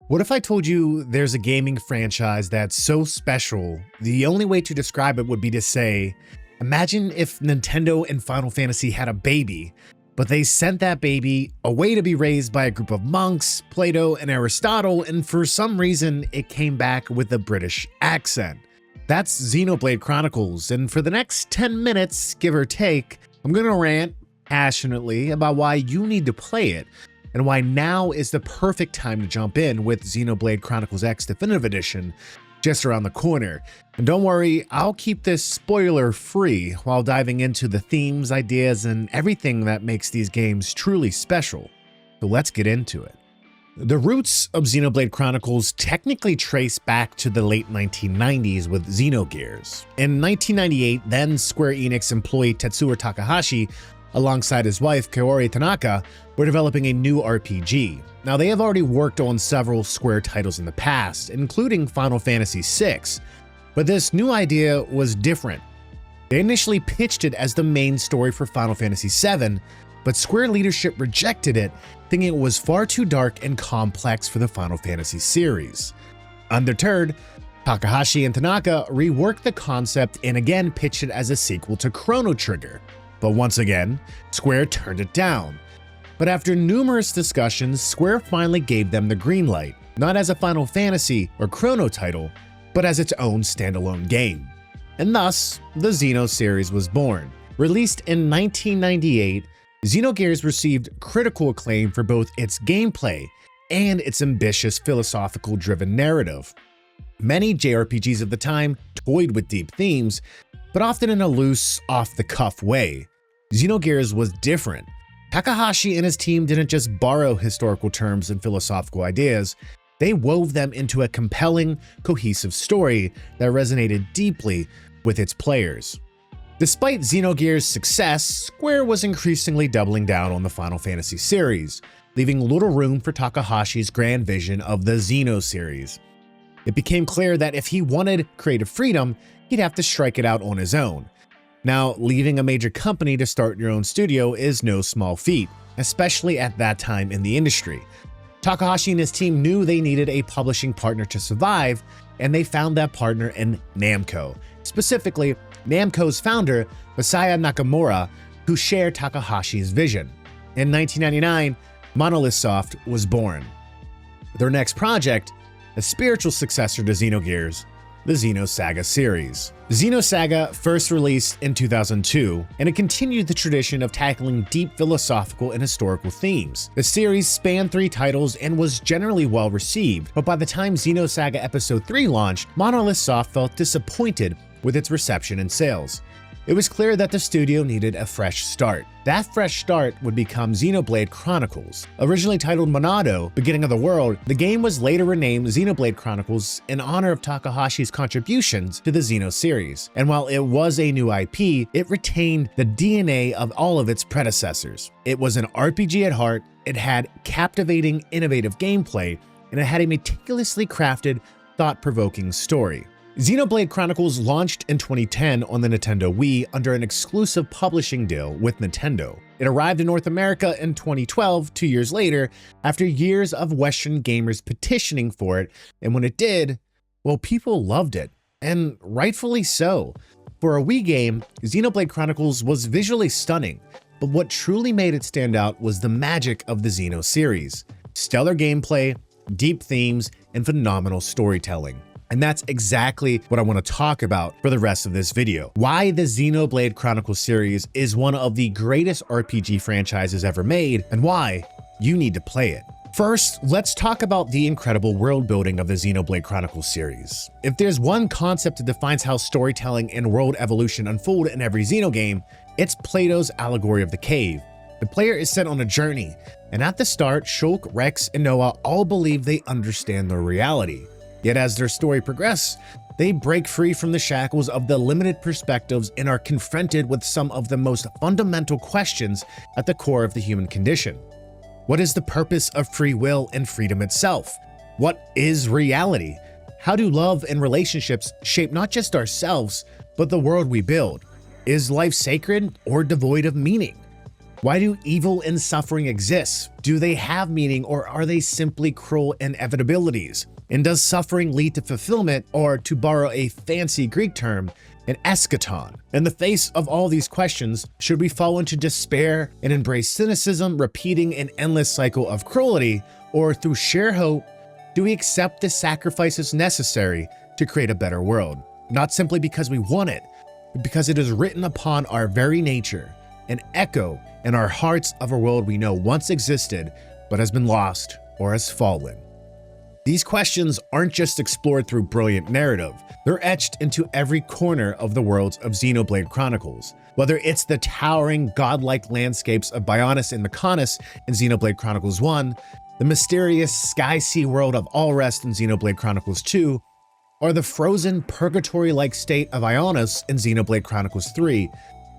What if I told you there's a gaming franchise that's so special, the only way to describe it would be to say, imagine if Nintendo and Final Fantasy had a baby, but they sent that baby away to be raised by a group of monks, Plato and Aristotle, and for some reason it came back with a British accent. That's Xenoblade Chronicles, and for the next 10 minutes, give or take, I'm gonna rant passionately about why you need to play it, and why now is the perfect time to jump in with Xenoblade Chronicles X Definitive Edition just around the corner. And don't worry, I'll keep this spoiler free while diving into the themes, ideas, and everything that makes these games truly special. So let's get into it. The roots of Xenoblade Chronicles technically trace back to the late 1990s with Xenogears. In 1998, then Square Enix employee Tetsuya Takahashi alongside his wife Kaori Tanaka were developing a new RPG. Now they have already worked on several Square titles in the past, including Final Fantasy VI, but this new idea was different. They initially pitched it as the main story for Final Fantasy VII, but Square leadership rejected it, thinking it was far too dark and complex for the Final Fantasy series. Undeterred, Takahashi and Tanaka reworked the concept and again pitched it as a sequel to Chrono Trigger. But once again, Square turned it down. But after numerous discussions, Square finally gave them the green light, not as a Final Fantasy or Chrono title, but as its own standalone game. And thus, the Xeno series was born. Released in 1998, Xenogears received critical acclaim for both its gameplay and its ambitious philosophical-driven narrative. Many JRPGs of the time toyed with deep themes, but often in a loose, off-the-cuff way. Xenogears was different. Takahashi and his team didn't just borrow historical terms and philosophical ideas, they wove them into a compelling, cohesive story that resonated deeply with its players. Despite Xenogears' success, Square was increasingly doubling down on the Final Fantasy series, leaving little room for Takahashi's grand vision of the Xeno series. It became clear that if he wanted creative freedom, he'd have to strike it out on his own. Now, leaving a major company to start your own studio is no small feat, especially at that time in the industry. Takahashi and his team knew they needed a publishing partner to survive, and they found that partner in Namco. Specifically, Namco's founder, Masaya Nakamura, who shared Takahashi's vision. In 1999, Monolith Soft was born. Their next project, a spiritual successor to Xenogears, the Xenosaga series. Xenosaga first released in 2002, and it continued the tradition of tackling deep philosophical and historical themes. The series spanned 3 titles and was generally well received, but by the time Xenosaga Episode 3 launched, Monolith Soft felt disappointed with its reception and sales. It was clear that the studio needed a fresh start. That fresh start would become Xenoblade Chronicles. Originally titled Monado, Beginning of the World, the game was later renamed Xenoblade Chronicles in honor of Takahashi's contributions to the Xeno series. And while it was a new IP, it retained the DNA of all of its predecessors. It was an RPG at heart, it had captivating, innovative gameplay, and it had a meticulously crafted, thought-provoking story. Xenoblade Chronicles launched in 2010 on the Nintendo Wii under an exclusive publishing deal with Nintendo. It arrived in North America in 2012, 2 years later, after years of Western gamers petitioning for it, and when it did, well, people loved it, and rightfully so. For a Wii game, Xenoblade Chronicles was visually stunning, but what truly made it stand out was the magic of the Xeno series. Stellar gameplay, deep themes, and phenomenal storytelling. And that's exactly what I want to talk about for the rest of this video. Why the Xenoblade Chronicles series is one of the greatest RPG franchises ever made, and why you need to play it. First, let's talk about the incredible world building of the Xenoblade Chronicles series. If there's one concept that defines how storytelling and world evolution unfold in every Xeno game, it's Plato's allegory of the cave. The player is sent on a journey, and at the start, Shulk, Rex, and Noah all believe they understand their reality. Yet as their story progresses, they break free from the shackles of the limited perspectives and are confronted with some of the most fundamental questions at the core of the human condition. What is the purpose of free will and freedom itself? What is reality? How do love and relationships shape not just ourselves, but the world we build? Is life sacred or devoid of meaning? Why do evil and suffering exist? Do they have meaning, or are they simply cruel inevitabilities? And does suffering lead to fulfillment, or, to borrow a fancy Greek term, an eschaton? In the face of all these questions, should we fall into despair and embrace cynicism, repeating an endless cycle of cruelty, or through sheer hope, do we accept the sacrifices necessary to create a better world? Not simply because we want it, but because it is written upon our very nature, an echo in our hearts of a world we know once existed, but has been lost or has fallen. These questions aren't just explored through brilliant narrative, they're etched into every corner of the worlds of Xenoblade Chronicles. Whether it's the towering, godlike landscapes of Bionis and Mechonis in Xenoblade Chronicles 1, the mysterious sky-sea world of Allrest in Xenoblade Chronicles 2, or the frozen, purgatory-like state of Ionis in Xenoblade Chronicles 3,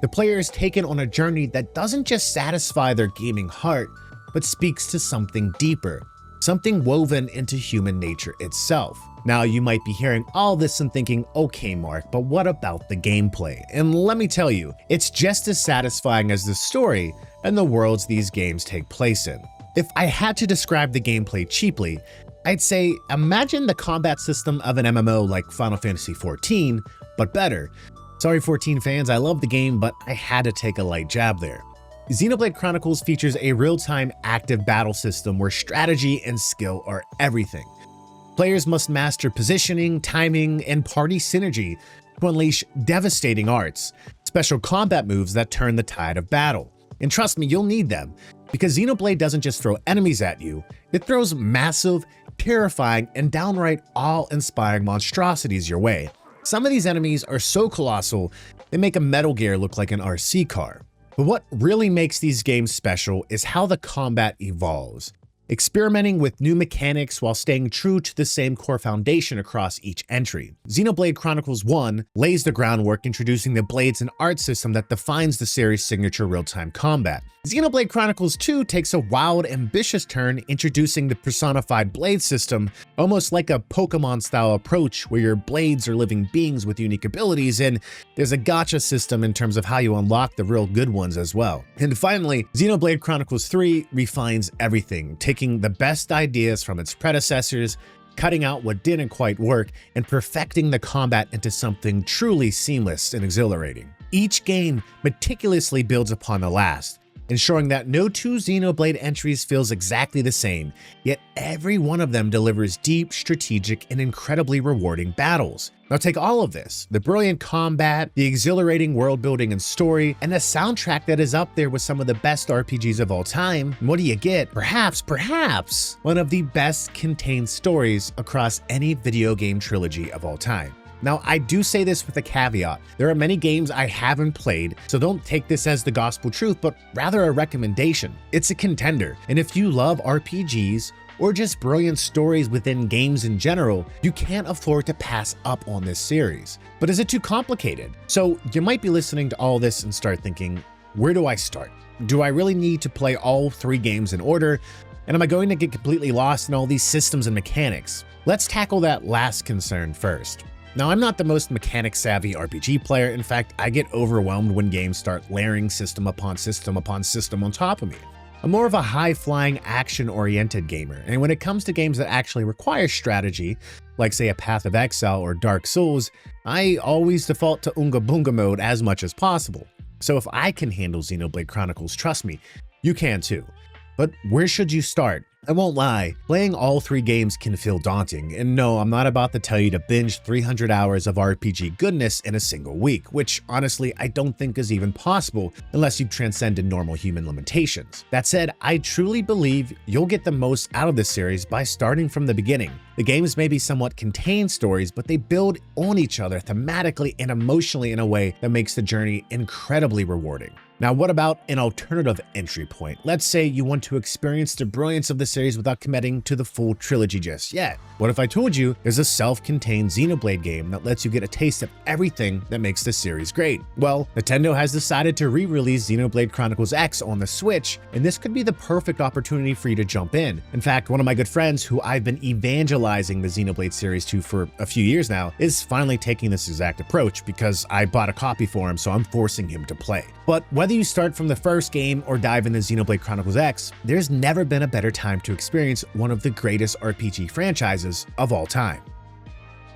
the player is taken on a journey that doesn't just satisfy their gaming heart, but speaks to something deeper, something woven into human nature itself. Now, you might be hearing all this and thinking, okay, Mark, but what about the gameplay? And let me tell you, it's just as satisfying as the story and the worlds these games take place in. If I had to describe the gameplay cheaply, I'd say imagine the combat system of an MMO like Final Fantasy XIV, but better. Sorry 14 fans, I love the game, but I had to take a light jab there. Xenoblade Chronicles features a real-time active battle system where strategy and skill are everything. Players must master positioning, timing, and party synergy to unleash devastating arts, special combat moves that turn the tide of battle. And trust me, you'll need them, because Xenoblade doesn't just throw enemies at you, it throws massive, terrifying, and downright awe-inspiring monstrosities your way. Some of these enemies are so colossal, they make a Metal Gear look like an RC car. But what really makes these games special is how the combat evolves, experimenting with new mechanics while staying true to the same core foundation across each entry. Xenoblade Chronicles 1 lays the groundwork, introducing the blades and art system that defines the series' signature real-time combat. Xenoblade Chronicles 2 takes a wild, ambitious turn, introducing the personified blade system, almost like a Pokemon-style approach where your blades are living beings with unique abilities, and there's a gacha system in terms of how you unlock the real good ones as well. And finally, Xenoblade Chronicles 3 refines everything, taking the best ideas from its predecessors, cutting out what didn't quite work, and perfecting the combat into something truly seamless and exhilarating. Each game meticulously builds upon the last, ensuring that no two Xenoblade entries feels exactly the same, yet every one of them delivers deep, strategic, and incredibly rewarding battles. Now take all of this, the brilliant combat, the exhilarating world building and story, and a soundtrack that is up there with some of the best RPGs of all time, and what do you get? Perhaps, one of the best contained stories across any video game trilogy of all time. Now, I do say this with a caveat. There are many games I haven't played, so don't take this as the gospel truth, but rather a recommendation. It's a contender, and if you love RPGs or just brilliant stories within games in general, you can't afford to pass up on this series. But is it too complicated? So you might be listening to all this and start thinking, where do I start? Do I really need to play all 3 games in order? And am I going to get completely lost in all these systems and mechanics? Let's tackle that last concern first. Now, I'm not the most mechanic-savvy RPG player. In fact, I get overwhelmed when games start layering system upon system upon system on top of me. I'm more of a high-flying, action-oriented gamer, and when it comes to games that actually require strategy, like say a Path of Exile or Dark Souls, I always default to Unga Bunga mode as much as possible. So if I can handle Xenoblade Chronicles, trust me, you can too. But where should you start? I won't lie, playing all 3 games can feel daunting, and no, I'm not about to tell you to binge 300 hours of RPG goodness in a single week, which honestly I don't think is even possible unless you've transcended normal human limitations. That said, I truly believe you'll get the most out of this series by starting from the beginning. The games may be somewhat contained stories, but they build on each other thematically and emotionally in a way that makes the journey incredibly rewarding. Now, what about an alternative entry point? Let's say you want to experience the brilliance of the series without committing to the full trilogy just yet? What if I told you there's a self-contained Xenoblade game that lets you get a taste of everything that makes the series great? Well, Nintendo has decided to re-release Xenoblade Chronicles X on the Switch, and this could be the perfect opportunity for you to jump in. In fact, one of my good friends who I've been evangelizing the Xenoblade series to for a few years now is finally taking this exact approach because I bought a copy for him, so I'm forcing him to play. But whether you start from the first game or dive into Xenoblade Chronicles X, there's never been a better time to experience one of the greatest RPG franchises of all time.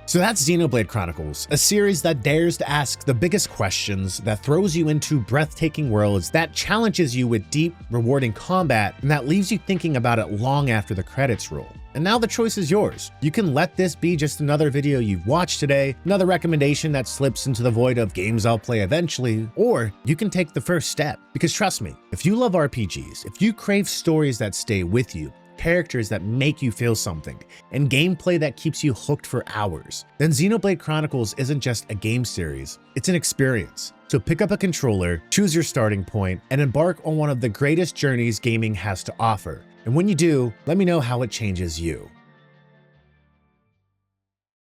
So that's Xenoblade Chronicles, a series that dares to ask the biggest questions, that throws you into breathtaking worlds, that challenges you with deep, rewarding combat, and that leaves you thinking about it long after the credits roll. And now the choice is yours. You can let this be just another video you've watched today, another recommendation that slips into the void of games I'll play eventually, or you can take the first step. Because trust me, if you love RPGs, if you crave stories that stay with you, characters that make you feel something, and gameplay that keeps you hooked for hours, then Xenoblade Chronicles isn't just a game series, it's an experience. So pick up a controller, choose your starting point, and embark on one of the greatest journeys gaming has to offer. And when you do, let me know how it changes you.